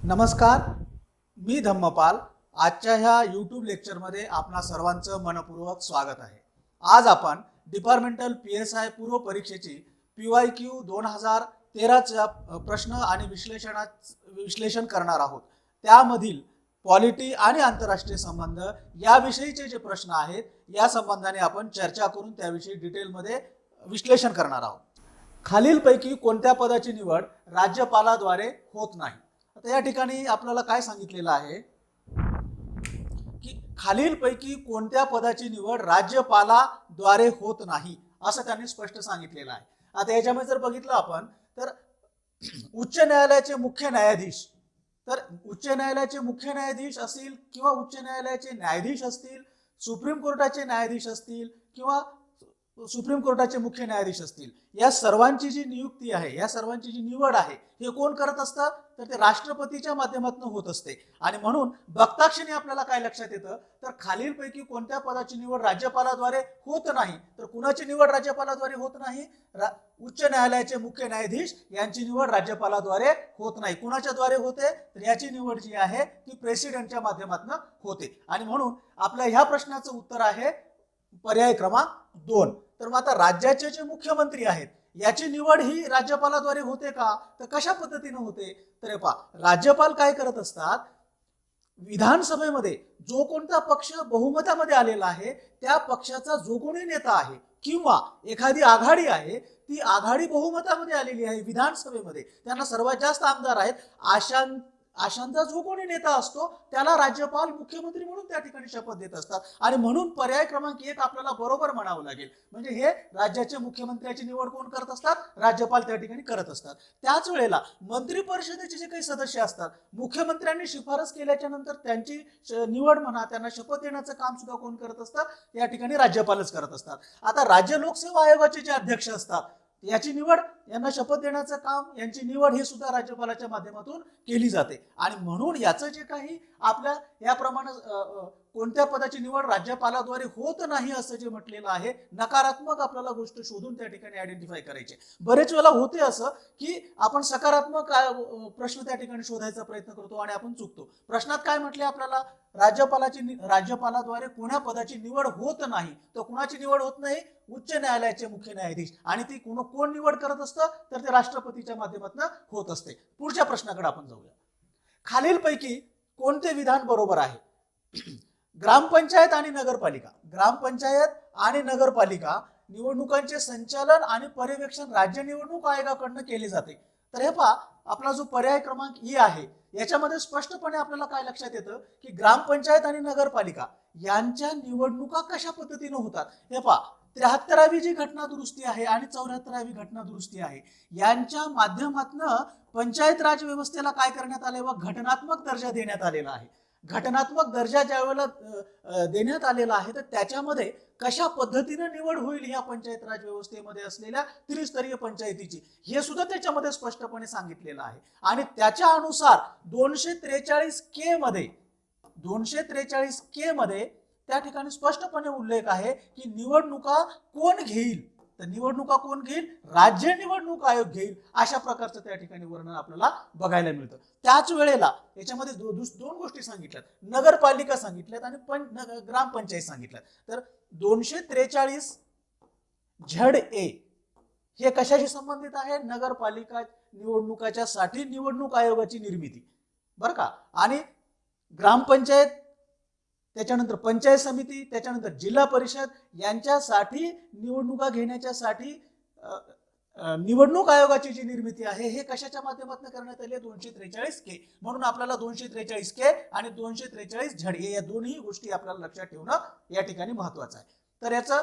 नमस्कार, मी धम्मपाल. आजच्या ह्या यूट्यूब लेक्चरमध्ये आपणा सर्वांचं मनपूर्वक स्वागत आहे. आज आपण डिपार्टमेंटल PSI पूर्व परीक्षेची PYQ 2013चा प्रश्न आणि विश्लेषण करणार आहोत. त्यामधील पॉलिटी आणि आंतरराष्ट्रीय संबंध याविषयीचे जे प्रश्न आहेत या संबंधाने आपण चर्चा करून त्याविषयी डिटेलमध्ये विश्लेषण करणार आहोत. खालीलपैकी कोणत्या पदाची निवड राज्यपालाद्वारे होत नाही? आता या ठिकाणी आपल्याला काय सांगितलेलं आहे की खालीलपैकी कोणत्या पदाची निवड राज्यपालाद्वारे होत नाही असं त्यांनी स्पष्ट सांगितलेलं आहे. आता याच्यामध्ये जर बघितलं आपण तर उच्च न्यायालयाचे मुख्य न्यायाधीश, तर उच्च न्यायालयाचे मुख्य न्यायाधीश असतील किंवा उच्च न्यायालयाचे न्यायाधीश असतील, सुप्रीम कोर्टाचे न्यायाधीश असतील किंवा सुप्रीम कोर्टाचे मुख्य न्यायाधीश असतील, या सर्वांची जी नियुक्ती आहे, या सर्वांची जी निवड आहे हे कोण करत असतं? तर ते राष्ट्रपतीच्या माध्यमातून होत असते. आणि म्हणून बघताक्षणी आपल्याला काय लक्षात येतं तर खालीलपैकी कोणत्या पदाची निवड राज्यपालाद्वारे होत नाही, तर कुणाची निवड राज्यपालाद्वारे होत नाही? उच्च न्यायालयाचे मुख्य न्यायाधीश यांची निवड राज्यपालाद्वारे होत नाही. कुणाच्या द्वारे होते? तर याची निवड जी आहे ती प्रेसिडेंटच्या माध्यमातून होते. आणि म्हणून आपल्या ह्या प्रश्नाचं उत्तर आहे पर्याय क्रमांक 2. तर मग आता राज्याचे जे मुख्यमंत्री आहेत याची निवड ही राज्यपालाद्वारे होते का? तर कशा पद्धतीने होते? तर पहा, राज्यपाल काय करत असतात, विधानसभेमध्ये जो कोणता पक्ष बहुमतामध्ये आलेला आहे त्या पक्षाचा जो कोणी नेता आहे किंवा एखादी आघाडी आहे ती आघाडी बहुमतामध्ये आलेली आहे विधानसभेमध्ये, त्यांना सर्वात जास्त आमदार आहेत, अशांचा जो कोणी नेता असतो त्याला राज्यपाल मुख्यमंत्री म्हणून त्या ठिकाणी शपथ देत असतात. आणि म्हणून पर्याय क्रमांक 1 आपल्याला बरोबर म्हणावं लागेल. म्हणजे हे राज्याच्या मुख्यमंत्र्याची निवड कोण करत असतात? राज्यपाल त्या ठिकाणी करत असतात. त्याच वेळेला मंत्री परिषदेचे जे काही सदस्य असतात, मुख्यमंत्र्यांनी शिफारस केल्याच्या नंतर त्यांची निवड म्हणा, त्यांना शपथ देण्याचं काम सुद्धा कोण करत असतात? या ठिकाणी राज्यपालच करत असतात. आता राज्य लोकसेवा आयोगाचे जे अध्यक्ष असतात याची निवड, यांना शपथ देण्याचं काम, यांची निवड हे सुद्धा राज्यपालाच्या माध्यमातून केली जाते. आणि म्हणून याचं जे काही आपल्या याप्रमाणे कोणत्या पदाची निवड राज्यपालाद्वारे होत नाही असं जे म्हटलेलं आहे, नकारात्मक आपल्याला गोष्ट शोधून त्या ठिकाणी आयडेंटिफाय करायचे. बरेच वेळेला होते असं की आपण सकारात्मक प्रश्न त्या ठिकाणी शोधायचा प्रयत्न करतो आणि आपण चुकतो. प्रश्नात काय म्हटले आपल्याला? राज्यपालाद्वारे कोणत्या पदाची निवड होत नाही. तर कुणाची निवड होत नाही? उच्च न्यायालयाचे मुख्य न्यायाधीश. आणि ती कोण निवड करत असतं? तर ते राष्ट्रपतीच्या माध्यमातून होत असते. पुढच्या प्रश्नाकडे आपण जाऊया. खालीलपैकी कोणते विधान बरोबर आहे? ग्रामपंचायत आणि नगरपालिका, ग्रामपंचायत आणि नगरपालिका निवडणुकांचे संचालन आणि पर्यवेक्षण राज्य निवडणूक आयोगाकडून केले जाते. तर हे पहा, आपला जो पर्याय क्रमांक E आहे याच्यामध्ये स्पष्टपणे आपल्याला काय लक्षात येतं की ग्रामपंचायत आणि नगरपालिका यांच्या निवडणुका कशा पद्धतीने होतात? हे पहा, 73वी जी घटना दुरुस्ती आहे आणि 74वी घटना दुरुस्ती आहे यांच्या माध्यमातून पंचायत राज व्यवस्थेला काय करण्यात आले? व घटनात्मक दर्जा देण्यात आलेला आहे. घटनात्मक दर्जा ज्या वेळेला देण्यात आलेला आहे तर त्याच्यामध्ये कशा पद्धतीने निवड होईल ह्या पंचायत राज व्यवस्थेमध्ये असलेल्या त्रिस्तरीय पंचायतीची, हे सुद्धा त्याच्यामध्ये स्पष्टपणे सांगितलेलं आहे. आणि त्याच्या अनुसार 243K मध्ये त्या ठिकाणी स्पष्टपणे उल्लेख आहे की निवडणुका कोण घेईल? तर निवडणुका कोण घेईल? राज्य निवडणूक आयोग घेईल. अशा प्रकारचं त्या ठिकाणी वर्णन आपल्याला बघायला मिळतं. त्याच वेळेला याच्यामध्ये दोन गोष्टी सांगितल्यात, नगरपालिका सांगितल्यात आणि ग्रामपंचायत सांगितल्यात. तर 243 ZA हे कशाशी संबंधित आहे? नगरपालिका निवडणुकाच्या साठी निवडणूक आयोगाची निर्मिती, बरं का. आणि ग्रामपंचायत, त्याच्यानंतर पंचायत समिती, त्याच्यानंतर जिल्हा परिषद यांच्यासाठी निवडणुका घेण्याच्यासाठी निवडणूक आयोगाची जी निर्मिती आहे हे कशाच्या माध्यमातून करण्यात आली? 243K. म्हणून आपल्याला 243K आणि 243 ZA या दोन्ही गोष्टी आपल्याला लक्षात ठेवणं या ठिकाणी महत्वाचं आहे. तर याचं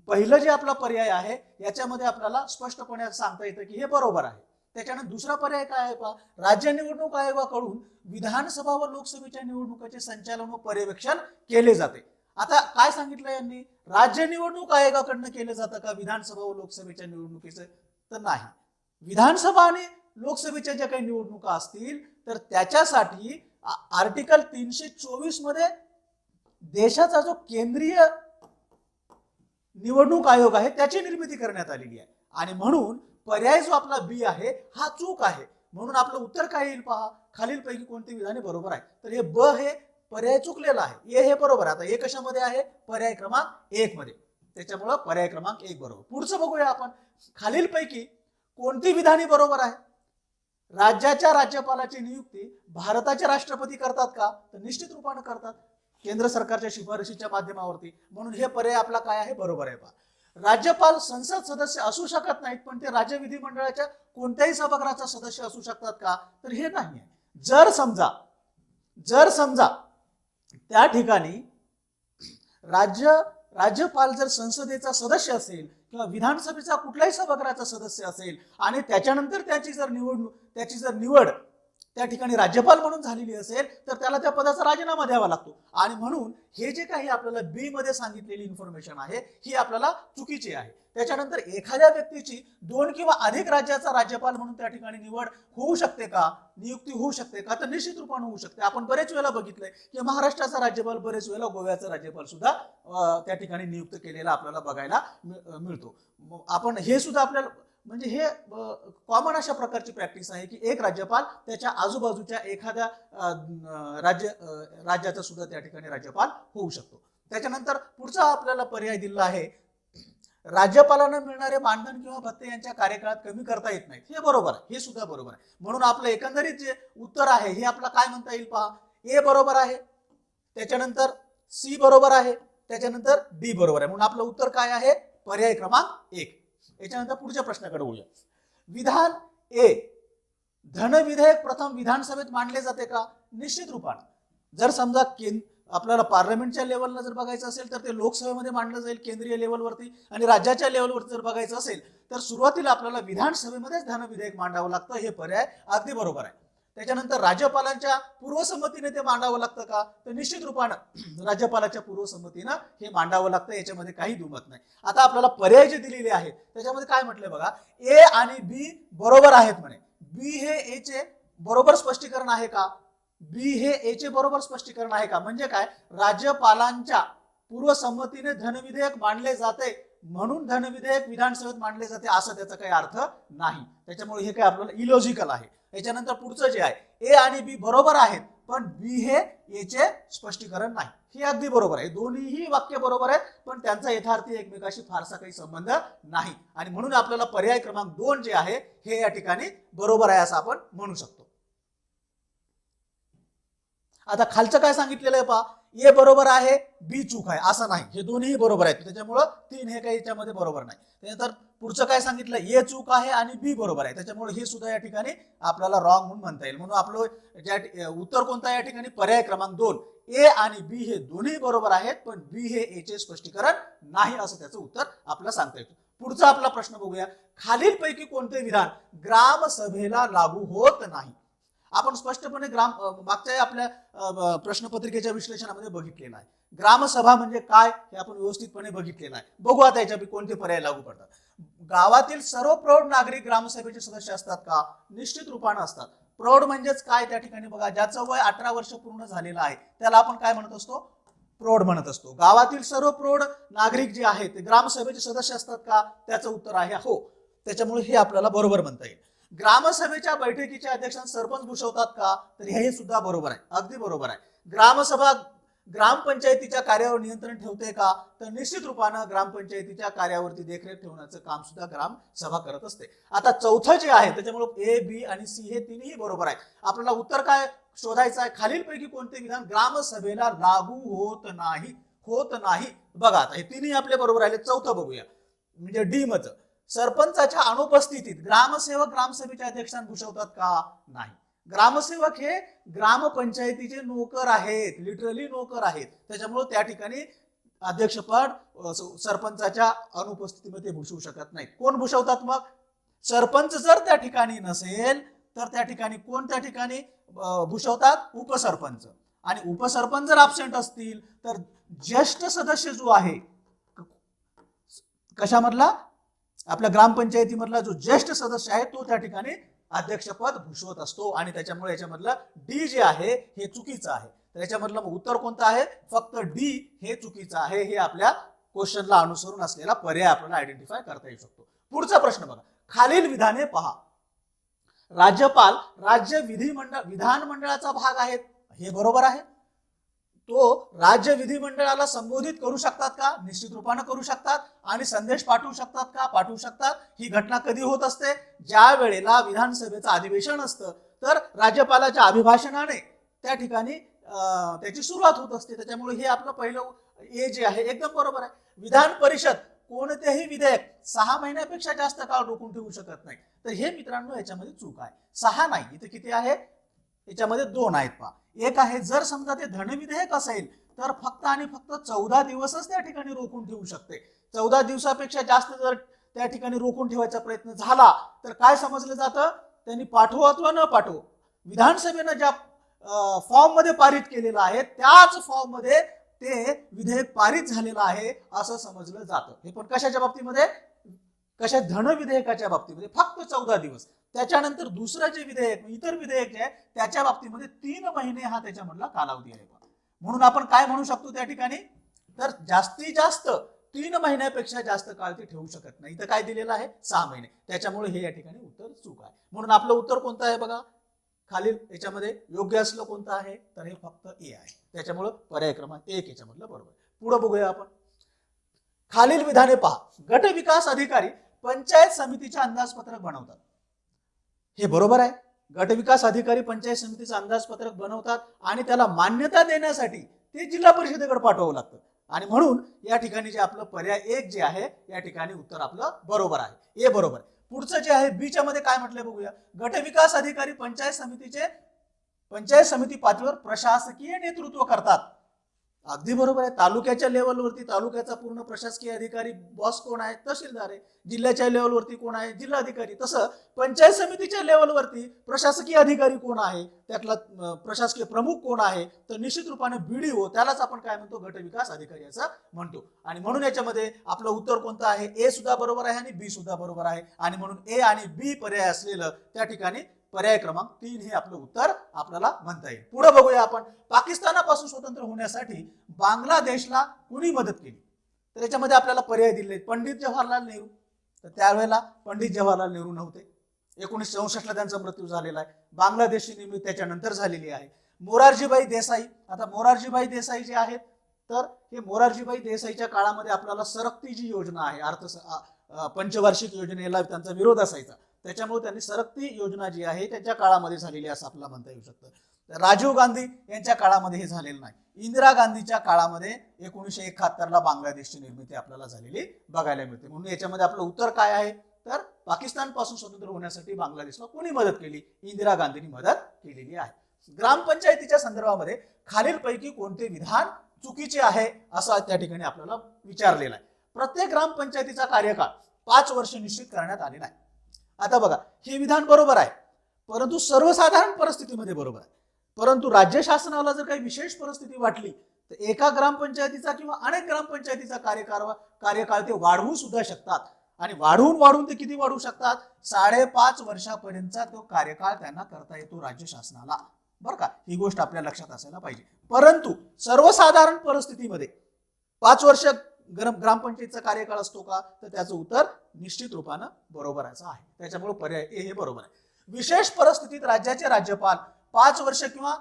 पहिलं जे आपला पर्याय आहे याच्यामध्ये आपल्याला स्पष्टपणे सांगता येतं की हे बरोबर आहे. त्याच्यानंतर दुसरा पर्याय काय आहे पहा, राज्य निवडणूक आयोगाकडून विधानसभा व लोकसभेच्या निवडणुकांचे संचालन व पर्यवेक्षण केले जाते. आता काय सांगितलं यांनी? राज्य निवडणूक आयोगाकडून केलं जातं का विधानसभा व लोकसभेच्या निवडणुकीचं? तर नाही. विधानसभा आणि लोकसभेच्या ज्या काही निवडणुका असतील तर त्याच्यासाठी आर्टिकल 324 मध्ये देशाचा जो केंद्रीय निवडणूक आयोग आहे त्याची निर्मिती करण्यात आलेली आहे. आणि म्हणून पर्याय जो आपला बी आहे हा चूक आहे. म्हणून आपलं उत्तर काय येईल पहा, खालीलपैकी कोणती विधाने बरोबर आहे. तर हे ब हे पर्याय चुकलेला आहे, ए हे बरोबर आहे. आता हे कशामध्ये आहे, पर्याय क्रमांक 1 मध्ये, त्याच्यामुळे पर्याय क्रमांक 1 बरोबर. पुढचं बघूया आपण, खालीलपैकी कोणती विधाने बरोबर आहे. राज्याच्या राज्यपालाची नियुक्ती भारताचे राष्ट्रपती करतात का, तर निश्चित रूपाने करतात, केंद्र सरकारच्या शिफारशीच्या माध्यमावरती, म्हणून हे पर्याय आपला काय आहे, बरोबर आहे पहा. राज्यपाल संसद सदस्य असू शकत नाहीत, पण ते राज्य विधिमंडळाच्या कोणत्याही सभागृहाचा सदस्य असू शकतात का, तर हे नाही आहे. जर समजा त्या ठिकाणी राज्यपाल जर संसदेचा सदस्य असेल किंवा विधानसभेचा कुठल्याही सभागृहाचा सदस्य असेल आणि त्याच्यानंतर त्याची जर निवड त्या ठिकाणी राज्यपाल म्हणून झालेली असेल, तर त्याला त्या पदाचा राजीनामा द्यावा लागतो. आणि म्हणून हे जे काही आपल्याला बी मध्ये सांगितलेली इन्फॉर्मेशन आहे ही आपल्याला चुकीची आहे. त्याच्यानंतर एखाद्या व्यक्तीची 2 किंवा अधिक राज्याचा राज्यपाल म्हणून त्या ठिकाणी निवड होऊ शकते का, नियुक्ती होऊ शकते का, तर निश्चित रूपाने होऊ शकते. आपण बरेच वेळेला बघितलंय की महाराष्ट्राचा राज्यपाल बरेच वेळेला गोव्याचा राज्यपाल सुद्धा त्या ठिकाणी नियुक्त केलेला आपल्याला बघायला मिळतो. आपण हे सुद्धा आपल्याला म्हणजे हे कॉमन अशा प्रकारची प्रॅक्टिस आहे की एक राज्यपाल त्याच्या आजूबाजूच्या एखाद्या राज्याचा सुद्धा त्या ठिकाणी राज्यपाल होऊ शकतो. त्याच्यानंतर पुढचा आपल्याला पर्याय दिला आहे, राज्यपालांना मिळणारे मानधन किंवा भत्ते यांच्या कार्यकाळात कमी करता येत नाहीत. हे बरोबर आहे, हे सुद्धा बरोबर आहे. म्हणून आपलं एकंदरीत जे उत्तर आहे हे आपलं काय म्हणता येईल पहा, ए बरोबर आहे, त्याच्यानंतर सी बरोबर आहे, त्याच्यानंतर डी बरोबर आहे. म्हणून आपलं उत्तर काय आहे, पर्याय क्रमांक 1. याच्यानंतर पुढच्या प्रश्नाकडे वळूया. विधान ए, धन विधेयक प्रथम विधानसभेत मांडले जाते का, निश्चित रूपाने. जर समजा आपल्याला पार्लमेंटच्या लेवलला जर बघायचं असेल तर ते लोकसभेमध्ये मांडलं जाईल केंद्रीय लेवलवरती, आणि राज्याच्या लेवलवरती जर बघायचं असेल तर सुरुवातीला आपल्याला विधानसभेमध्येच धन विधेयक मांडावं लागतं. हे पर्याय अगदी बरोबर आहे. त्याच्यानंतर राज्यपालांच्या पूर्वसंमतीने ते मांडावं लागतं का, तर निश्चित रूपानं राज्यपालाच्या पूर्वसंमतीनं हे मांडावं लागतं, याच्यामध्ये काही दुमत नाही. आता आपल्याला पर्याय जे दिलेले आहेत त्याच्यामध्ये काय म्हटलंय बघा, ए आणि बी बरोबर आहेत म्हणे. बी हे ए चे बरोबर स्पष्टीकरण आहे का, बी हे ए चे बरोबर स्पष्टीकरण आहे का, म्हणजे काय, राज्यपालांच्या पूर्वसंमतीने धनविधेयक मांडले जाते म्हणून धनविधेयक विधानसभेत मांडले जाते असं त्याचा काही अर्थ नाही. त्याच्यामुळे हे काय आपल्याला इलॉजिकल आहे. याच्यानंतर पुढचं जे आहे, ए आणि बी बरोबर आहेत पण बी हे ए चे स्पष्टीकरण नाही. हे अगदी बरोबर आहे, दोन्हीही वाक्य बरोबर आहेत पण त्यांचा यथार्थी एकमेकाशी फारसा काही संबंध नाही, आणि म्हणून आपल्याला पर्याय क्रमांक 2 जे आहे हे या ठिकाणी बरोबर आहे असं आपण म्हणू शकतो. आता खालचं काय सांगितलेलं आहे पहा, ए बरोबर आहे बी चूक आहे असं नाही, हे दोन्ही बरोबर आहेत, त्याच्यामुळे 3 हे काही याच्यामध्ये बरोबर नाही. त्यानंतर पुढचं काय सांगितलं, ए चूक आहे आणि बी बरोबर आहे, त्याच्यामुळे हे सुद्धा या ठिकाणी आपल्याला रॉंग म्हणून म्हणता येईल. म्हणून आपलं उत्तर कोणता या ठिकाणी, पर्याय क्रमांक 2, ए आणि बी हे दोन्ही बरोबर आहेत पण बी हे ए चे स्पष्टीकरण नाही असं त्याचं उत्तर आपल्याला सांगता येतं. पुढचा आपला प्रश्न बघूया, खालीलपैकी कोणते विधान ग्रामसभेला लागू होत नाही. आपण स्पष्टपणे मागच्या आपल्या प्रश्नपत्रिकेच्या विश्लेषणामध्ये बघितलेलं आहे. ग्रामसभा म्हणजे काय हे आपण व्यवस्थितपणे बघितलेलं आहे. बघू आता याच्यापैकी कोणते पर्याय लागू पडतात. गावातील सर्व प्रौढ नागरिक ग्रामसभेचे सदस्य असतात का, निश्चित रूपाने असतात. प्रौढ म्हणजेच काय, त्या ठिकाणी बघा ज्याचं वय 18 वर्ष पूर्ण झालेलं आहे त्याला आपण काय म्हणत असतो, प्रौढ म्हणत असतो. गावातील सर्व प्रौढ नागरिक जे आहेत ते ग्रामसभेचे सदस्य असतात का, त्याचं उत्तर आहे हो, त्याच्यामुळे हे आपल्याला बरोबर म्हणता येईल. ग्रामसभेच्या बैठकीचे अध्यक्ष सरपंच भूषवतात का, तर हे सुद्धा बरोबर आहे, अगदी बरोबर आहे. ग्रामसभा ग्रामपंचायतीच्या कार्यावर नियंत्रण ठेवते का, तर निश्चित रूपानं ग्रामपंचायतीच्या कार्यावरती देखरेख ठेवण्याचं काम सुद्धा ग्रामसभा करत असते. आता चौथं जे आहे त्याच्यामुळे ए बी आणि सी हे तिन्ही बरोबर आहे. आपल्याला उत्तर काय शोधायचं आहे, खालीलपैकी कोणते विधान ग्रामसभेला लागू होत नाही. बघा आता हे तिन्ही आपले बरोबर आले. चौथं बघूया, म्हणजे डी मध्ये सरपंचाच्या अनुपस्थितीत ग्रामसेवक ग्रामसभेच्या अध्यक्षांना भूषवतात का, नाही. ग्रामसेवक हे ग्रामपंचायतीचे नोकर आहेत, लिटरली नोकर आहेत, त्याच्यामुळे त्या ठिकाणी अध्यक्षपद सरपंचाच्या अनुपस्थितीमध्ये भूषवू शकत नाही. कोण भूषवतात मग, सरपंच जर त्या ठिकाणी नसेल तर त्या ठिकाणी कोण त्या ठिकाणी भूषवतात, उपसरपंच. आणि उपसरपंच जर ऍब्सेंट असतील तर ज्येष्ठ सदस्य जो आहे कशामधला, आपल्या ग्रामपंचायतीमधला जो ज्येष्ठ सदस्य आहे तो त्या ठिकाणी अध्यक्षपद भूषवत असतो, आणि त्याच्यामुळे याच्यामधलं डी जे आहे हे चुकीचं आहे. तर याच्यामधलं उत्तर कोणतं आहे, फक्त डी हे चुकीचं आहे. हे आपल्या क्वेश्चनला अनुसरून असलेला पर्याय आपल्याला आयडेंटिफाय करता येऊ शकतो. पुढचा प्रश्न बघा, खालील विधाने पहा. राज्यपाल राज्य विधानमंडळाचा भाग आहेत, हे बरोबर आहे. तो राज्य विधिमंडळाला संबोधित करू शकतात का? निश्चित रूपाने करू शकतात. आणि संदेश पाठवू शकतात का? पाठवू शकतात. ही घटना कधी होत असते? ज्या वेळेला विधानसभेचं अधिवेशन असतं तर राज्यपालाच्या अभिभाषणाने त्या ठिकाणी त्याची सुरुवात होत असते. त्याच्यामुळे हे आपलं पहिलं ए जे आहे एकदम बरोबर आहे. विधान परिषद कोणतेही विधेयक 6 महिन्यापेक्षा जास्त काळ रोखून ठेवू शकत नाही. तर हे मित्रांनो याच्यामध्ये चूक आहे. 6 नाही, इथे किती आहे? याच्यामध्ये 2 आहेत पहा. एक आहे जर समजा ते धनविधेयक असेल तर फक्त आणि फक्त 14 दिवसच त्या ठिकाणी रोखून ठेवू शकते. 14 दिवसापेक्षा जास्त जर त्या ठिकाणी रोखून ठेवायचा प्रयत्न झाला तर काय समजलं जातं? त्यांनी पाठवो अथवा न पाठवो, विधानसभेनं ज्या फॉर्म मध्ये पारित केलेलं आहे त्याच फॉर्म मध्ये ते विधेयक पारित झालेलं आहे असं समजलं जातं. हे पण कशाच्या बाबतीमध्ये? कशा? धन विधेयकाच्या बाबतीमध्ये फक्त 14 दिवस. त्याच्यानंतर दुसरं जे विधेयक, इतर विधेयक जे आहे त्याच्या बाबतीमध्ये 3 महिने हा त्याच्यामधला कालावधी आहे. म्हणून आपण काय म्हणू शकतो त्या ठिकाणी? तर जास्तीत जास्त 3 महिन्यापेक्षा जास्त काळ ते ठेवू शकत नाही. इथं काय दिलेलं आहे? 6 महिने. त्याच्यामुळे हे या ठिकाणी उत्तर चूक आहे. म्हणून आपलं उत्तर कोणतं आहे बघा? खालील याच्यामध्ये योग्य असलं कोणतं आहे? तर हे फक्त ए आहे. त्याच्यामुळे पर्याय क्रमांक 1 याच्यामधलं बरोबर. पुढे बघूया आपण. खालील विधाने पहा. गट विकास अधिकारी पंचायत समितीचे अंदाजपत्रक बनवतात. हे बरोबर आहे. गट विकास अधिकारी पंचायत समितीचं अंदाजपत्रक बनवतात आणि त्याला मान्यता देण्यासाठी ते जिल्हा परिषदेकडे पाठवावं लागतं. आणि म्हणून या ठिकाणी जे आपलं पर्याय 1 जे आहे या ठिकाणी उत्तर आपलं बरोबर आहे. ए बरोबर. पुढचं जे आहे बी च्या मध्ये काय म्हटलंय बघूया. गट विकास अधिकारी पंचायत समिती पातळीवर प्रशासकीय नेतृत्व करतात. अगदी बरोबर आहे. तालुक्याच्या लेवलवरती तालुक्याचा पूर्ण प्रशासकीय अधिकारी बॉस कोण आहे? तहसीलदार आहे. जिल्ह्याच्या लेवलवरती कोण आहे? जिल्हाधिकारी. तसं पंचायत समितीच्या लेवलवरती प्रशासकीय अधिकारी कोण आहे? त्यातला प्रशासकीय प्रमुख कोण आहे? तर निश्चित रूपाने बीडीओ, त्यालाच आपण काय म्हणतो? गट विकास अधिकारी असं म्हणतो. आणि म्हणून याच्यामध्ये आपलं उत्तर कोणतं आहे? ए सुद्धा बरोबर आहे आणि बी सुद्धा बरोबर आहे. आणि म्हणून ए आणि बी पर्याय असलेलं त्या ठिकाणी पर्याय क्रमांक 3 हे आपलं उत्तर आपल्याला म्हणता येईल. पुढे बघूया आपण. पाकिस्तानापासून स्वतंत्र होण्यासाठी बांगलादेशला कुणी मदत केली? तर याच्यामध्ये आपल्याला पर्याय दिले. पंडित जवाहरलाल नेहरू. तर त्यावेळेला पंडित जवाहरलाल नेहरू नव्हते. 1964 ला त्यांचा मृत्यू झालेला आहे. बांगलादेशची निर्मिती त्याच्यानंतर झालेली आहे. मोरारजीभाई देसाई. आता मोरारजीभाई देसाई जे आहेत तर हे मोरारजीभाई देसाईच्या काळामध्ये आपल्याला सरकती जी योजना आहे, पंचवार्षिक योजनेला त्यांचा विरोध असायचा. त्याच्यामुळे त्यांनी सरकती योजना जी आहे त्याच्या काळामध्ये झालेली असं आपल्याला म्हणता येऊ शकतं. राजीव गांधी यांच्या काळामध्ये हे झालेलं नाही. इंदिरा गांधीच्या काळामध्ये 1971 ला बांगलादेशची निर्मिती आपल्याला झालेली बघायला मिळते. म्हणून याच्यामध्ये आपलं उत्तर काय आहे? तर पाकिस्तान पासून स्वतंत्र होण्यासाठी बांगलादेशला कोणी मदत केली? इंदिरा गांधींनी मदत केलेली आहे. ग्रामपंचायतीच्या संदर्भामध्ये खालीलपैकी कोणते विधान चुकीचे आहे असं त्या ठिकाणी आपल्याला विचारलेलं आहे. प्रत्येक ग्रामपंचायतीचा कार्यकाळ 5 वर्ष निश्चित करण्यात आलेला आहे. आता बघा, हे विधान बरोबर आहे परंतु सर्वसाधारण परिस्थितीमध्ये बरोबर आहे. परंतु राज्य शासनाला जर काही विशेष परिस्थिती वाटली तर एका ग्रामपंचायतीचा किंवा अनेक ग्रामपंचायतीचा कार्यकाळ ते वाढवू सुद्धा शकतात. आणि वाढवून ते किती वाढवू शकतात? 5.5 वर्षापर्यंतचा तो कार्यकाळ त्यांना करता येतो राज्य शासनाला. बरं का, ही गोष्ट आपल्या लक्षात असायला पाहिजे. परंतु सर्वसाधारण परिस्थितीमध्ये 5 वर्ष ग्रामपंचायतीचा कार्यकाळ असतो का? तर त्याचं उत्तर निश्चित रूपानं बरोबर आहे. त्याच्यामुळे पर्याय ए हे बरोबर आहे. विशेष परिस्थितीत राज्याचे राज्यपाल 5 वर्ष किंवा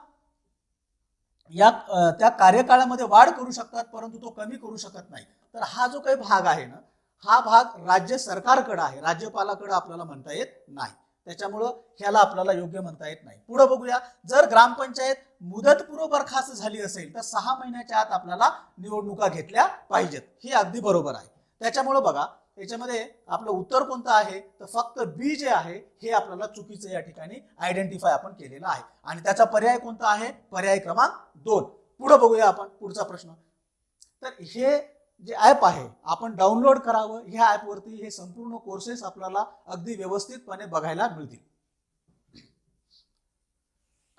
त्या कार्यकाळामध्ये वाढ करू शकतात परंतु तो कमी करू शकत नाही. तर हा जो काही भाग आहे ना, हा भाग राज्य सरकारकडे आहे, राज्यपालाकडे आपल्याला म्हणता येत नाही. त्याच्यामुळं ह्याला आपल्याला योग्य म्हणता येत नाही. पुढे बघूया. जर ग्रामपंचायत मुदतपूर्व बरखास्त झाली असेल तर 6 महिन्याच्या आत आपल्याला निवडणुका घेतल्या पाहिजेत. हे अगदी बरोबर आहे. त्याच्यामुळे बघा याच्यामध्ये आपलं उत्तर कोणतं आहे? तर फक्त बी जे आहे हे आपल्याला चुकीचं या ठिकाणी आयडेंटिफाय आपण केलेलं आहे. आणि त्याचा पर्याय कोणता आहे? पर्याय क्रमांक 2. पुढे बघूया आपण पुढचा प्रश्न. तर हे जे ऍप आहे आपण डाउनलोड करावं. ह्या ऍपवरती हे संपूर्ण कोर्सेस आपल्याला अगदी व्यवस्थितपणे बघायला मिळतील.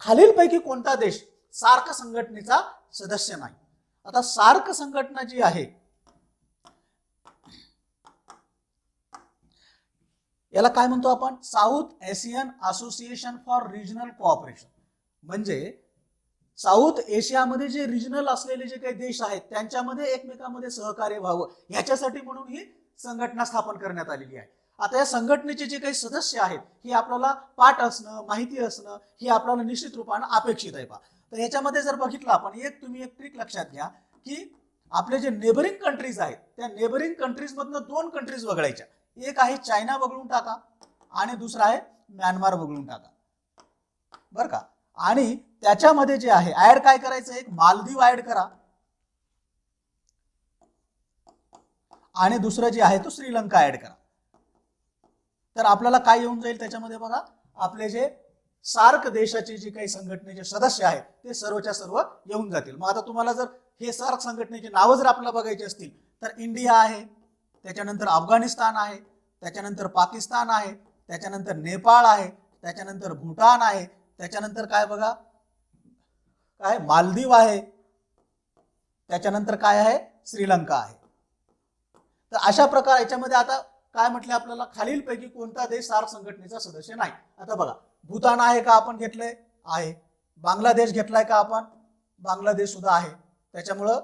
खालीलपैकी कोणता देश सार्क संघटनेचा सदस्य नाही? आता सार्क संघटना जी आहे याला काय म्हणतो आपण? South Asian association for regional cooperation. म्हणजे साऊथ एशियामध्ये जे रिजनल असलेले जे काही देश आहेत त्यांच्यामध्ये एकमेकांमध्ये सहकार्य व्हावं ह्याच्यासाठी म्हणून ही संघटना स्थापन करण्यात आलेली आहे. आता या संघटनेचे जे काही सदस्य आहेत हे आपल्याला पाठ असणं, माहिती असणं हे आपल्याला निश्चित रूपानं अपेक्षित आहे. तर ह्याच्यामध्ये जर बघितलं आपण तुम्ही एक ट्रिक लक्षात घ्या की आपले जे नेबरिंग कंट्रीज आहेत त्या नेबरिंग कंट्रीज मधनं 2 कंट्रीज वगळायच्या. एक आहे चायना वगळून टाका आणि दुसरा आहे म्यानमार वगळून टाका, बरं का. आणि त्याच्यामध्ये जे आहे ऍड काय करायचं, एक मालदीव ऍड करा आणि दुसरं जे आहे तो श्रीलंका ऍड करा. तर आपल्याला काय येऊन जाईल त्याच्यामध्ये बघा, आपले जे सार्क देशाचे जे काही संघटनेचे सदस्य आहेत ते सर्वच्या सर्व येऊन जातील. मग आता तुम्हाला जर हे सार्क संघटनेची नावं जर आपल्याला बघायची असतील तर इंडिया आहे, त्याच्यानंतर अफगाणिस्तान आहे, त्याच्यानंतर पाकिस्तान आहे, त्याच्यानंतर नेपाळ आहे, त्याच्यानंतर भूटान आहे, त्याच्यानंतर काय बघा काय मालदीव आहे, त्याच्यानंतर काय आहे श्रीलंका आहे. तर अशा प्रकारे याच्यामध्ये आता काय म्हटलं आपल्याला, खालीलपैकी कोणता देश सार्क संघटनेचा सदस्य नाही. आता बघा भूतान आहे का आपण घेतलंय, आहे. बांगलादेश घेतलाय का आपण, बांगलादेश सुद्धा आहे, त्याच्यामुळं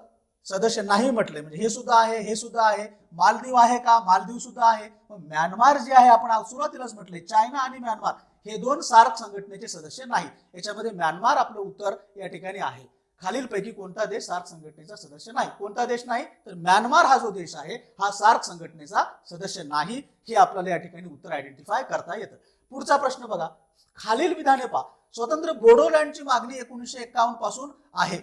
सदस्य नाही म्हटले, म्हणजे हे सुद्धा आहे, हे सुद्धा आहे. मालदीव आहे का, मालदीव सुद्धा आहे. म्यानमार जे आहे आपण सुरुवातीलाच म्हटले चायना आणि म्यानमार हे 2 सार्क संघटनेचे सदस्य नाही. याच्यामध्ये म्यानमार आपलं उत्तर या ठिकाणी आहे. खालीलपैकी कोणता देश सार्क संघटनेचा सदस्य नाही, कोणता देश नाही तर म्यानमार हा जो देश आहे हा सार्क संघटनेचा सदस्य नाही. हे आपल्याला या ठिकाणी उत्तर आयडेंटिफाय करता येतं. पुढचा प्रश्न बघा, खालील विधाने पहा. स्वतंत्र बोडोलँडची मागणी 1951 पासून आहे.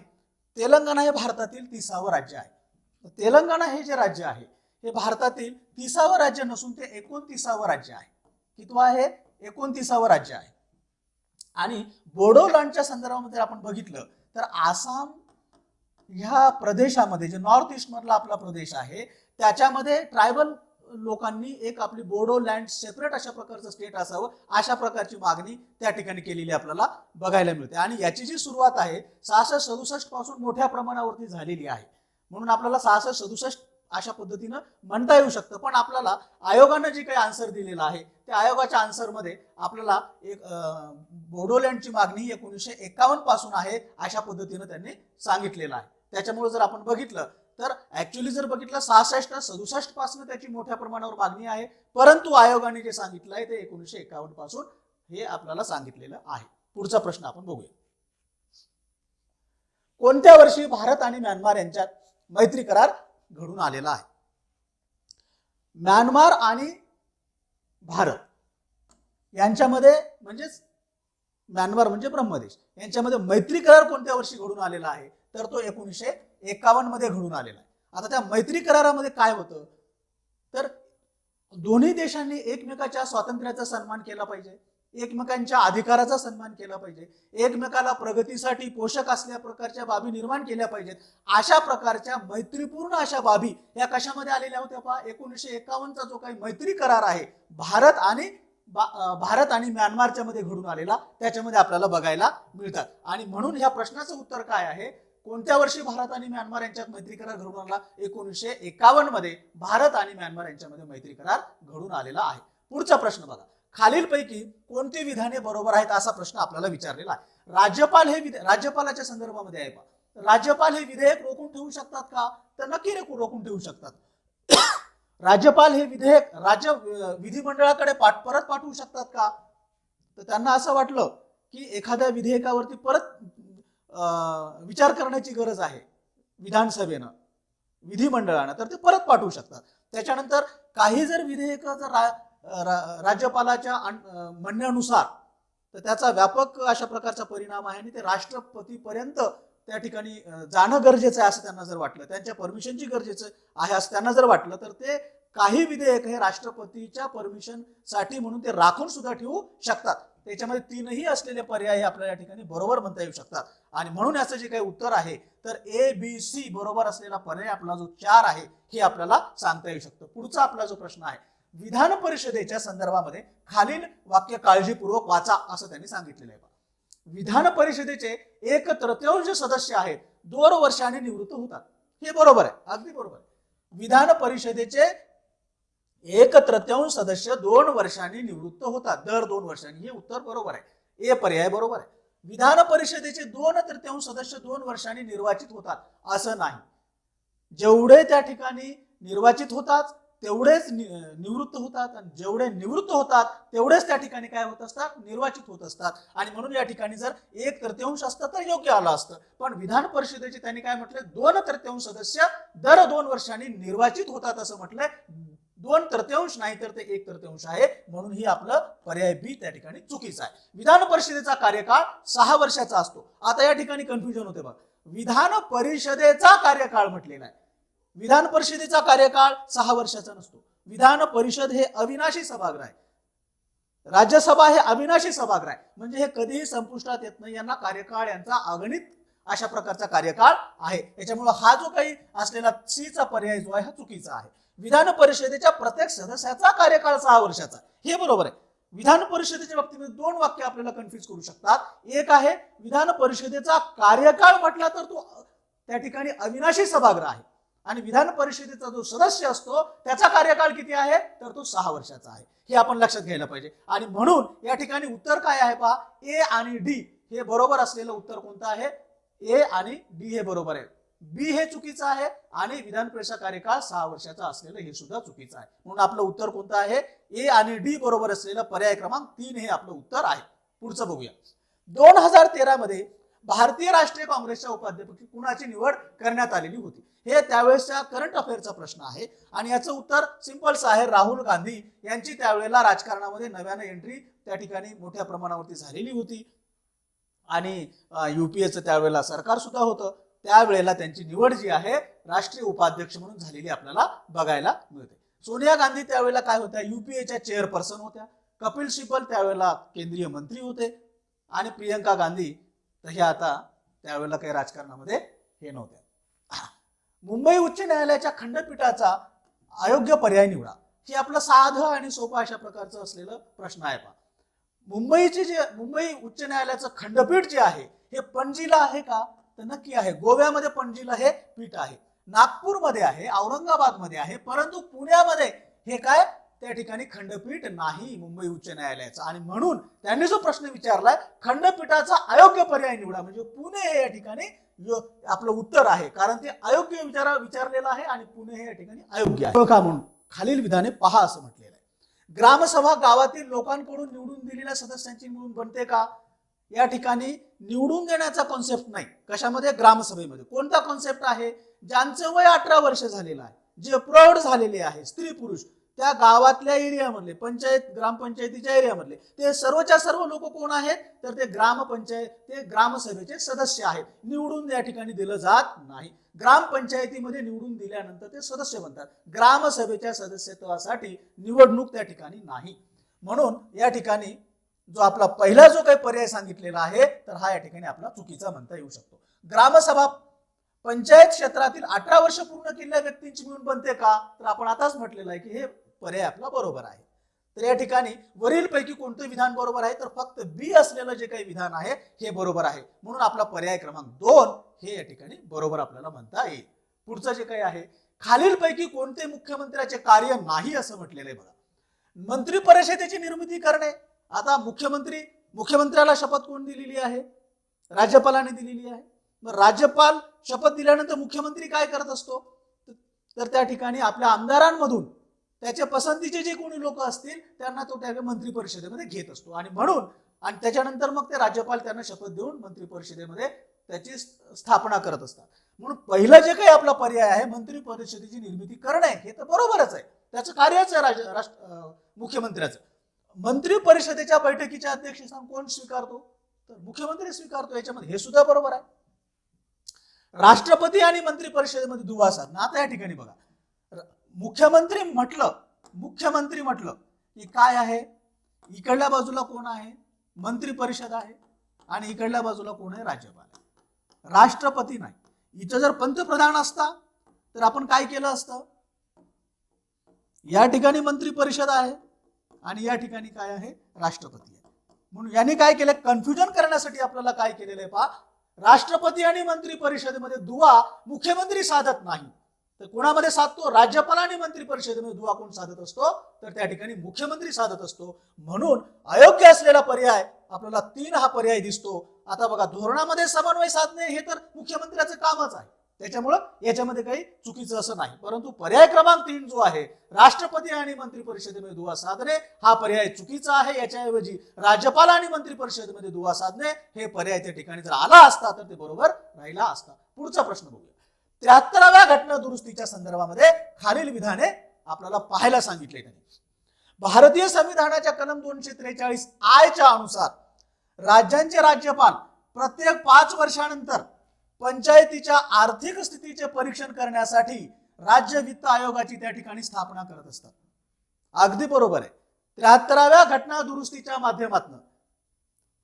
तेलंगणा हे भारतातील 30वे राज्य आहे. तेलंगणा हे जे राज्य आहे हे भारतातील 30वे राज्य नसून ते 29वे राज्य आहे. कितवा आहे, 29वे राज्य आहे. आणि बोडोलँडच्या संदर्भामध्ये आपण बघितलं तर आसाम ह्या प्रदेशामध्ये जे नॉर्थ ईस्ट मधला आपला प्रदेश आहे त्याच्यामध्ये ट्रायबल लोकांनी एक आपली बोडोलँड सेपरेट अशा प्रकारचं स्टेट असावं अशा प्रकारची मागणी त्या ठिकाणी केलेली आपल्याला बघायला मिळते. आणि याची जी सुरुवात आहे 6667 पासून मोठ्या प्रमाणावरती झालेली आहे. म्हणून आपल्याला 6667 अशा पद्धतीनं म्हणता येऊ शकतं. पण आपल्याला आयोगानं जे काही आन्सर दिलेला आहे त्या आयोगाच्या आन्सरमध्ये आपल्याला एक बोडोलँडची मागणी 1951 पासून आहे अशा पद्धतीनं त्यांनी सांगितलेलं आहे. त्याच्यामुळे जर आपण बघितलं तर ऍक्च्युअली जर बघितलं 66-67 पासून त्याची मोठ्या प्रमाणावर मागणी आहे, परंतु आयोगाने जे सांगितलं आहे ते 1951 पासून हे आपल्याला सांगितलेलं आहे. पुढचा प्रश्न आपण बघूया. कोणत्या वर्षी भारत आणि म्यानमार यांच्यात मैत्री करार घडून आलेला आहे? म्यानमार आणि भारत यांच्यामध्ये म्हणजेच म्यानमार म्हणजे ब्रह्मदेश यांच्यामध्ये मैत्री करार कोणत्या वर्षी घडून आलेला आहे तर तो 1951 मध्ये घडून आलेला आहे. आता त्या मैत्री करारामध्ये काय होतं तर दोन्ही देशांनी एकमेकाच्या स्वातंत्र्याचा सन्मान केला पाहिजे, एकमेकांच्या अधिकाराचा सन्मान केला पाहिजे, एकमेकाला प्रगतीसाठी पोषक असल्या प्रकारच्या बाबी निर्माण केल्या पाहिजेत. अशा प्रकारच्या मैत्रीपूर्ण अशा बाबी या कशामध्ये आलेल्या होत्या पहा. 1951चा जो काही मैत्री करार आहे भारत आणि म्यानमारच्या मध्ये घडून आलेला त्याच्यामध्ये आपल्याला बघायला मिळतात. आणि म्हणून ह्या प्रश्नाचं उत्तर काय आहे, कोणत्या वर्षी भारत आणि म्यानमार यांच्यात मैत्री करार घडून आला? 1951 मध्ये भारत आणि म्यानमार यांच्यामध्ये मैत्री करार घडून आलेला आहे. पुढचा प्रश्न बघा, खालीलपैकी कोणती विधाने बरोबर आहेत असा प्रश्न आपल्याला विचारलेला आहे. राज्यपालाच्या संदर्भामध्ये आहे पहा. राज्यपाल हे विधेयक रोखून ठेवू शकतात का तर नक्की रोखून ठेवू शकतात. राज्यपाल हे विधेयक राज्य विधिमंडळाकडे परत पाठवू शकतात का तर त्यांना असं वाटलं की एखाद्या विधेयकावरती परत विचार करण्याची गरज आहे विधानसभेनं विधिमंडळानं तर ते परत पाठवू शकतात. त्याच्यानंतर काही जर विधेयक जर राज्यपालाच्या म्हणण्यानुसार तर त्याचा व्यापक अशा प्रकारचा परिणाम आहे आणि ते राष्ट्रपतीपर्यंत त्या ठिकाणी जाणं गरजेचं आहे असं त्यांना जर वाटलं, त्यांच्या परमिशनची गरजेचं आहे असं त्यांना जर वाटलं तर ते काही विधेयक हे राष्ट्रपतीच्या परमिशन साठी म्हणून ते राखून सुद्धा ठेवू शकतात. त्याच्यामध्ये 3ही असलेले पर्याय आपल्याला या ठिकाणी बरोबर म्हणता येऊ शकतात. आणि म्हणून याचं जे काही उत्तर आहे तर ABC बरोबर असलेला पर्याय आपला जो 4 आहे हे आपल्याला सांगता येऊ शकतं. पुढचा आपला जो प्रश्न आहे, विधान परिषदेच्या संदर्भामध्ये खालील वाक्य काळजीपूर्वक वाचा असं त्यांनी सांगितलेलं आहे. विधान परिषदेचे 1/3 सदस्य आहेत 2 वर्षांनी निवृत्त होतात. हे बरोबर आहे, अगदी बरोबर आहे. विधान परिषदेचे 1/3 सदस्य 2 वर्षांनी निवृत्त होतात, दर 2 वर्षांनी. हे उत्तर बरोबर आहे, ए पर्याय बरोबर आहे. विधान परिषदेचे 2/3 सदस्य 2 वर्षांनी निर्वाचित होतात असं नाही. जेवढे त्या ठिकाणी निर्वाचित होतात तेवढेच निवृत्त होतात आणि जेवढे निवृत्त होतात तेवढेच त्या ठिकाणी काय होत असतात, निर्वाचित होत असतात. आणि म्हणून या ठिकाणी जर 1/3 असतं तर योग्य आलं असतं, पण विधान परिषदेचे त्यांनी काय म्हटलंय, 2/3 सदस्य दर 2 वर्षांनी निर्वाचित होतात असं म्हटलंय. 2/3 नाही तर ते 1/3 आहे, म्हणून ही आपलं पर्याय बी त्या ठिकाणी चुकीचा आहे. विधान परिषदेचा कार्यकाळ 6 वर्षाचा असतो. आता या ठिकाणी कन्फ्युजन होते बघा, विधान परिषदेचा कार्यकाळ म्हटलेला आहे. विधान परिषदेचा कार्यकाळ 6 वर्षाचा नसतो. विधान परिषद हे अविनाशी सभागृह आहे, राज्यसभा हे अविनाशी सभागृह आहे, म्हणजे हे कधीही संपुष्टात येत नाही. यांना कार्यकाळ यांचा अगणित अशा प्रकारचा कार्यकाळ आहे. त्याच्यामुळे हा जो काही असलेला सी चा पर्याय जो आहे हा चुकीचा आहे. विधान परिषदेच्या प्रत्येक सदस्याचा कार्यकाळ 6 वर्षाचा, हे बरोबर आहे. विधान परिषदेच्या बाबतीमध्ये 2 वाक्य आपल्याला कन्फ्युज करू शकतात. एक आहे विधान परिषदेचा कार्यकाळ म्हटला तर तो त्या ठिकाणी अविनाशी सभागृह आहे, आणि विधान परिषदेचा जो सदस्य असतो त्याचा कार्यकाळ किती आहे तर तो 6 वर्षाचा आहे. हे आपण लक्षात घ्यायला पाहिजे. आणि म्हणून या ठिकाणी उत्तर काय आहे पहा, ए आणि डी हे बरोबर असलेलं उत्तर कोणतं आहे, ए आणि डी हे बरोबर आहे. बी हे चुकीचं आहे आणि विधान परिषदेचा कार्यकाळ 6 वर्षाचा असलेलं हे सुद्धा चुकीचं आहे. म्हणून आपलं उत्तर कोणतं आहे, ए आणि डी बरोबर असलेलं पर्याय क्रमांक 3 हे आपलं उत्तर आहे. पुढचं बघूया. 2013 मध्ये भारतीय राष्ट्रीय काँग्रेसच्या उपाध्यक्षपदी कुणाची निवड करण्यात आलेली होती. हे त्यावेळेसच्या करंट अफेअरचा प्रश्न आहे आणि याचं उत्तर सिंपलच आहे, राहुल गांधी यांची त्यावेळेला राजकारणामध्ये नव्याने एंट्री त्या ठिकाणी मोठ्या प्रमाणावरती झालेली होती आणि युपीएचं त्यावेळेला सरकार सुद्धा होतं. त्यावेळेला त्यांची निवड जी आहे राष्ट्रीय उपाध्यक्ष म्हणून झालेली आपल्याला बघायला मिळते. सोनिया गांधी त्यावेळेला काय होत्या, युपीएच्या चेअरपर्सन होत्या. कपिल सिब्बल त्यावेळेला केंद्रीय मंत्री होते आणि प्रियंका गांधी तर हे आता त्यावेळेला काही राजकारणामध्ये हे नव्हत्या. मुंबई उच्च न्यायालयाच्या खंडपीठाचा अयोग्य पर्याय निवडा. हे आपलं साधं आणि सोपं अशा प्रकारचं असलेलं प्रश्न आहे. पहा, मुंबई उच्च न्यायालयाचं खंडपीठ जे आहे हे पणजीला आहे का तर नक्की आहे. गोव्यामध्ये पणजीला हे पीठ आहे, नागपूरमध्ये आहे, औरंगाबादमध्ये आहे, परंतु पुण्यामध्ये हे काय त्या ठिकाणी खंडपीठ नाही मुंबई उच्च न्यायालयाचं. आणि म्हणून त्यांनी जो प्रश्न विचारलाय खंडपीठाचा अयोग्य पर्याय निवडा, म्हणजे पुणे हे या ठिकाणी आपलं उत्तर आहे, कारण ते अयोग्य विचारलेलं आहे आणि पुणे हे या ठिकाणी अयोग्य आहे. का म्हणून खालील विधाने पहा असं म्हटलेलं आहे. ग्रामसभा गावातील लोकांकडून निवडून दिलेल्या सदस्यांची मिळून बनते का. या ठिकाणी निवडून देण्याचा कॉन्सेप्ट नाही. कशामध्ये, ग्रामसभेमध्ये. कोणता कॉन्सेप्ट आहे, ज्यांचं वय 18 वर्ष झालेलं आहे, जे प्रौढ झालेले आहे, स्त्री पुरुष, त्या गावातल्या एरियामधले ग्रामपंचायतीच्या एरियामधले ते सर्वच्या सर्व लोक कोण आहेत तर ते ग्रामसभेचे सदस्य आहेत. निवडून या ठिकाणी दिलं जात नाही. ग्रामपंचायतीमध्ये निवडून दिल्यानंतर ते सदस्य बनतात. ग्रामसभेच्या सदस्यत्वासाठी निवडणूक त्या ठिकाणी नाही. म्हणून या ठिकाणी जो आपला पहिला जो काही पर्याय सांगितलेला आहे तर हा या ठिकाणी आपला चुकीचा म्हणता येऊ शकतो. ग्रामसभा पंचायत क्षेत्रातील 18 वर्ष पूर्ण केलेल्या व्यक्तींची मिळून बनते का तर आपण आताच म्हटलेलं आहे की हे पर्याय आपला बरोबर आहे. तर या ठिकाणी वरील पैकी कोणतं विधान बरोबर आहे तर फक्त बी असलेलं जे काही विधान आहे हे बरोबर आहे. म्हणून आपला पर्याय क्रमांक 2 हे या ठिकाणी बरोबर आपल्याला म्हणता येईल. पुढचं जे काही आहे, खालील पैकी कोणते मुख्यमंत्र्याचे कार्य नाही असं म्हटलेलं आहे. बघा, मंत्री परिषदेची निर्मिती करणे. आता मुख्यमंत्र्याला शपथ कोण दिलेली आहे, राज्यपालाने दिलेली आहे. मग राज्यपाल शपथ दिल्यानंतर मुख्यमंत्री काय करत असतो तर त्या ठिकाणी आपल्या आमदारांमधून त्याच्या पसंतीचे जे कोणी लोक असतील त्यांना तो त्या मंत्री परिषदेमध्ये घेत असतो. आणि म्हणून आणि त्याच्यानंतर मग ते राज्यपाल त्यांना शपथ देऊन मंत्री परिषदेमध्ये त्याची स्थापना करत असतात. म्हणून पहिलं जे काही आपला पर्याय आहे मंत्री परिषदेची निर्मिती करणे हे तर बरोबरच आहे, त्याचं कार्यच आहे मुख्यमंत्र्याचं. मंत्री परिषदेच्या बैठकीच्या अध्यक्षस्थान कोण स्वीकारतो तर मुख्यमंत्री स्वीकारतो. याच्यामध्ये हे सुद्धा बरोबर आहे. राष्ट्रपती आणि मंत्री परिषदेमध्ये दुवा साधणं. आता या ठिकाणी बघा, मुख्यमंत्री म्हटलं की काय आहे, इकडल्या बाजूला कोण आहे मंत्री परिषद आहे आणि इकडल्या बाजूला कोण आहे राज्यपाल आहे, राष्ट्रपती नाही. इथं जर पंतप्रधान असता तर आपण काय केलं असतं, या ठिकाणी मंत्री परिषद आहे आणि या ठिकाणी काय आहे राष्ट्रपती आहे. म्हणून यांनी काय केलं, कन्फ्युजन करण्यासाठी आपल्याला काय केलेलं आहे पहा, राष्ट्रपती आणि मंत्री परिषदेमध्ये दुवा मुख्यमंत्री साधत नाही तर कोणामध्ये साधतो, राज्यपाल आणि मंत्री परिषदेमध्ये दुवा कोण साधत असतो तर त्या ठिकाणी मुख्यमंत्री साधत असतो. म्हणून अयोग्य असलेला पर्याय आपल्याला 3 हा पर्याय दिसतो. आता बघा, धोरणामध्ये समन्वय साधणे हे तर मुख्यमंत्र्याचं कामच आहे, त्याच्यामुळं याच्यामध्ये काही चुकीचं असं नाही. परंतु पर्याय क्रमांक 3 जो आहे, राष्ट्रपती आणि मंत्री परिषदेमध्ये दुवा साधणे, हा पर्याय चुकीचा आहे. याच्याऐवजी राज्यपाल आणि मंत्री परिषदेमध्ये दुवा साधणे हे पर्याय त्या ठिकाणी जर आला असता तर ते बरोबर राहिला असता. पुढचा प्रश्न बघूया. 73व्या घटना दुरुस्तीच्या संदर्भामध्ये खालील विधाने आपल्याला पाहायला सांगितले. भारतीय संविधानाच्या कलम 243 च्या अनुसार राज्यांचे राज्यपाल प्रत्येक 5 वर्षानंतर पंचायतीच्या आर्थिक स्थितीचे परीक्षण करण्यासाठी राज्य वित्त आयोगाची त्या ठिकाणी स्थापना करत असतात. अगदी बरोबर आहे. 73व्या घटना दुरुस्तीच्या माध्यमातून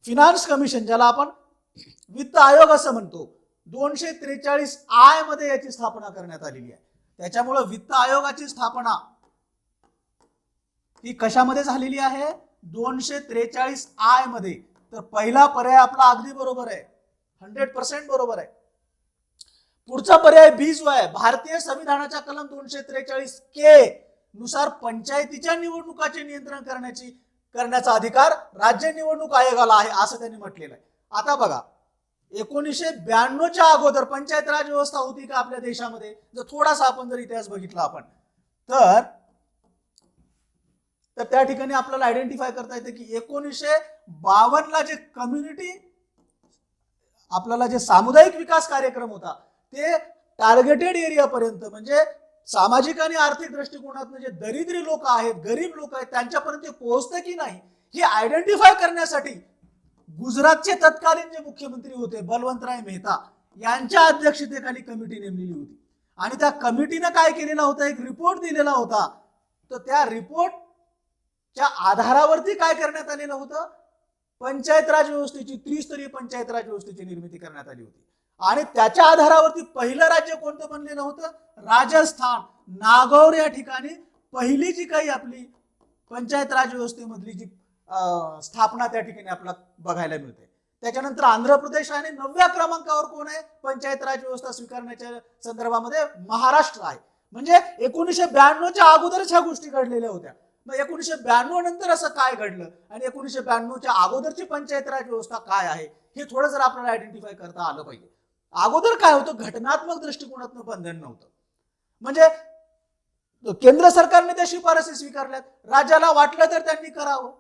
फिनान्स कमिशन, ज्याला आपण वित्त आयोग असं म्हणतो, 243 मध्ये याची स्थापना करण्यात आलेली आहे. त्याच्यामुळे वित्त आयोगाची स्थापना ही कशामध्ये झालेली आहे? 243 मध्ये. तर पहिला पर्याय आपला अगदी बरोबर आहे, 100% बरोबर आहे. पुढचा पर्याय बी जो आहे, भारतीय संविधानाच्या कलम 243 नुसार पंचायतीच्या निवडणुकाचे नियंत्रण करण्याचा अधिकार राज्य निवडणूक आयोगाला आहे असं त्यांनी म्हटलेलं आहे. आता बघा, 1992च्या अगोदर पंचायत राज व्यवस्था होती का आपल्या देशामध्ये? जर थोडासा आपण जर इतिहास बघितला आपण तर त्या ठिकाणी आपल्याला आयडेंटिफाय करता येते की 1952ला जे कम्युनिटी आपल्याला जे सामुदायिक विकास कार्यक्रम होता ते टार्गेटेड एरिया पर्यंत, म्हणजे सामाजिक आणि आर्थिक दृष्टिकोनातून जे दरिद्री लोक आहेत, गरीब लोक आहेत, त्यांच्यापर्यंत पोहोचते की नाही हे आयडेंटिफाय करण्यासाठी गुजरातचे तत्कालीन जे मुख्यमंत्री होते बलवंतराय मेहता यांच्या अध्यक्षतेखाली कमिटी नेमलेली होती. आणि त्या कमिटीने काय केलेला होता? एक रिपोर्ट दिलेला होता. तर त्या रिपोर्टच्या आधारावरती काय करण्यात आलेलं होतं? पंचायत राज व्यवस्थेची, त्रिस्तरीय पंचायत राज व्यवस्थेची निर्मिती करण्यात आली होती. आणि त्याच्या आधारावरती पहिलं राज्य कोणतं बनलेलं होतं? राजस्थान. नागौर या ठिकाणी पहिली जी काही आपली पंचायत राज व्यवस्थेमधली जी स्थापना त्या ठिकाणी आपल्याला बघायला मिळते. त्याच्यानंतर आंध्र प्रदेश आणि 9व्या क्रमांकावर कोण आहे पंचायत राज व्यवस्था स्वीकारण्याच्या संदर्भामध्ये? महाराष्ट्र आहे. म्हणजे 1992च्या अगोदरच ह्या गोष्टी घडलेल्या होत्या. मग 1992 नंतर असं काय घडलं आणि 1992च्या अगोदरची पंचायत राज व्यवस्था काय आहे हे थोडं जर आपल्याला आयडेंटिफाय करता आलं पाहिजे. अगोदर काय होतं? घटनात्मक दृष्टिकोनातून बंधन नव्हतं. म्हणजे केंद्र सरकारने त्या शिफारसी स्वीकारल्यात, राज्याला वाटलं तर त्यांनी करावं,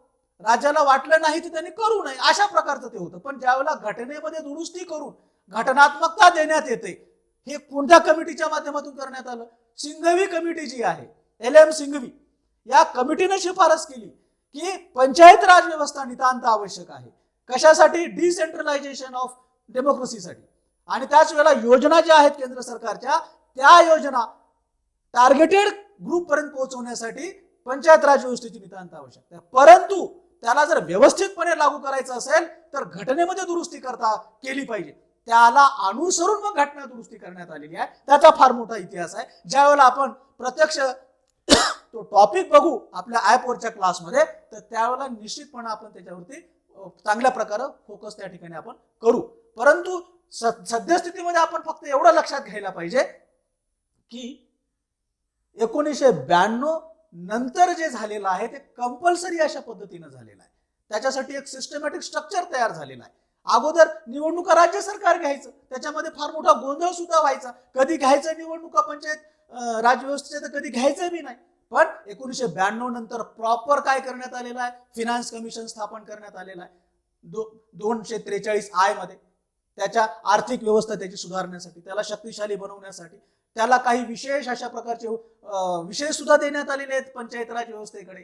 राज्याला वाटलं नाही तर त्यांनी करू नये, अशा प्रकारचं ते होतं. पण ज्यावेळेला घटनेमध्ये दुरुस्ती करून घटनात्मकता देण्यात येते, हे कोणत्या कमिटीच्या माध्यमातून करण्यात आलं? सिंघवी कमिटी जी आहे, LM सिंघवी, या कमिटीने शिफारस केली की पंचायत राज व्यवस्था नितांत आवश्यक आहे. कशासाठी? डिसेंट्रलायझेशन ऑफ डेमोक्रेसीसाठी. आणि त्याच वेळेला योजना ज्या आहेत केंद्र सरकारच्या, त्या योजना टार्गेटेड ग्रुप पर्यंत पोहोचवण्यासाठी पंचायत राज व्यवस्थेची नितांत आवश्यकता आहे. परंतु त्याला जर व्यवस्थितपणे लागू करायचं असेल तर घटनेमध्ये दुरुस्ती केली पाहिजे. त्याला अनुसरून मग घटना दुरुस्ती करण्यात आलेली आहे. त्याचा फार मोठा इतिहास आहे. ज्यावेळेला आपण प्रत्यक्ष तो टॉपिक बघू आपल्या ऍपवरच्या क्लासमध्ये, तर त्यावेळेला निश्चितपणे आपण त्याच्यावरती चांगल्या प्रकारे फोकस त्या ठिकाणी आपण करू. परंतु सद्यस्थितीमध्ये आपण फक्त एवढं लक्षात घ्यायला पाहिजे की 1992 नंतर जे झालेलं आहे ते कंपल्सरी अशा पद्धतीने झालेलं आहे. त्याच्यासाठी एक सिस्टमॅटिक स्ट्रक्चर तयार झालेलं आहे. अगोदर निवडणुका राज्य सरकार घ्यायचं, त्याच्यामध्ये फार मोठा गोंधळ सुद्धा व्हायचा. कधी घ्यायचं निवडणुका पंचायत राज व्यवस्थेचं, तर कधी घ्यायचं बी नाही. पण 1992 नंतर प्रॉपर काय करण्यात आलेलं आहे? फिनान्स कमिशन स्थापन करण्यात आलेलं आहे 243 मध्ये. त्याच्या आर्थिक व्यवस्था त्याची सुधारण्यासाठी, त्याला शक्तिशाली बनवण्यासाठी त्याला काही विशेष अशा प्रकारचे विषय सुद्धा देण्यात आलेले आहेत पंचायत राज व्यवस्थेकडे.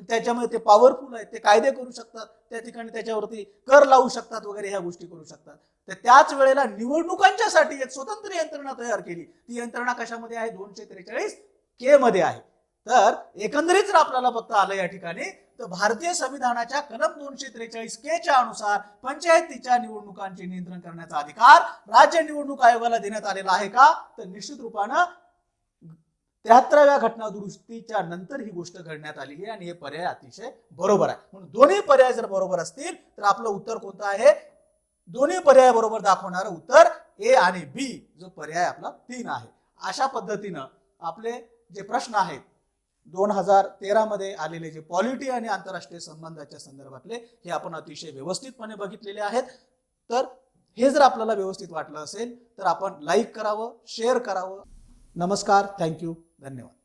त्याच्यामध्ये ते पॉवरफुल आहेत, ते कायदे करू शकतात, त्या ठिकाणी त्याच्यावरती कर लावू शकतात वगैरे, ह्या गोष्टी करू शकतात. तर त्याच वेळेला निवडणुकांच्यासाठी एक स्वतंत्र यंत्रणा तयार केली. ती यंत्रणा कशामध्ये आहे? 243 मध्ये आहे. तर एकंदरीत जर आपल्याला फक्त आलं या ठिकाणी, तर भारतीय संविधानाच्या कलम 243 च्या अनुसार पंचायतीच्या निवडणुकांचे नियंत्रण करण्याचा अधिकार राज्य निवडणूक आयोगाला देण्यात आलेला आहे का? तर निश्चित रूपानं 73व्या घटना दुरुस्तीच्या नंतर ही गोष्ट घडण्यात आलेली आहे आणि हे पर्याय अतिशय बरोबर आहे. म्हणून दोन्ही पर्याय जर बरोबर असतील तर आपलं उत्तर कोणतं आहे? दोन्ही पर्याय बरोबर दाखवणारं उत्तर A आणि B जो पर्याय आपला 3 आहे. अशा पद्धतीनं आपले जे प्रश्न आहेत 2013 मध्ये आलेले जे पॉलिटी आणि आंतरराष्ट्रीय संबंधाच्या संदर्भातले, हे आपण अतिशय व्यवस्थितपणे बघितलेले आहेत. तर हे जर आपल्याला व्यवस्थित वाटलं असेल तर आपण लाईक करावं, शेअर करावं. नमस्कार, थँक्यू, धन्यवाद.